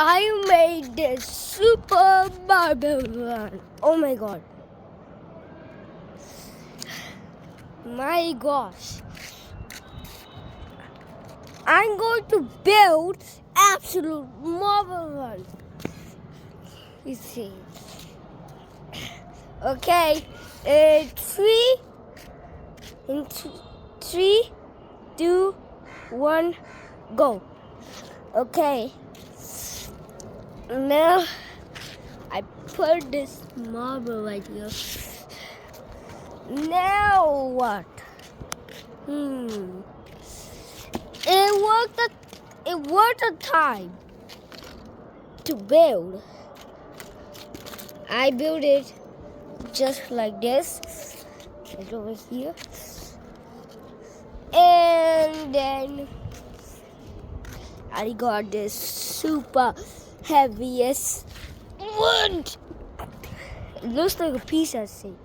I made this super marble one. Oh my god. My gosh. I'm going to build absolute marble one. You see. Okay. Three, 2, 1, go. Okay. Now I put this marble right here. Now what? It worked a time to build. I built it just like this. Right over here. And then I got this super heaviest wood. It looks like a pizza thing.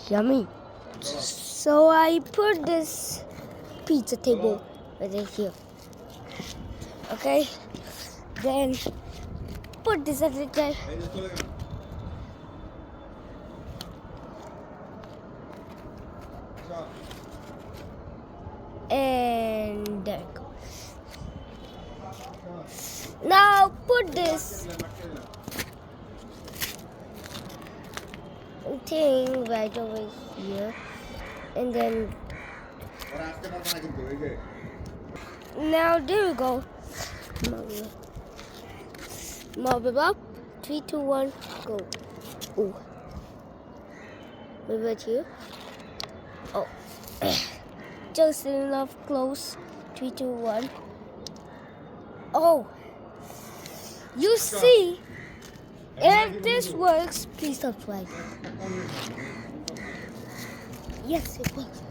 Yummy. So I put this pizza table right here. Okay. Then put this at the top. And there it goes. Now put this thing right over here, and then now there we go. Marble up. 3, 2, 1, go. Ooh. Maybe right here. Oh. Just enough close. 3, 2, 1. Oh. You see, if this works, please subscribe. Yes, it works.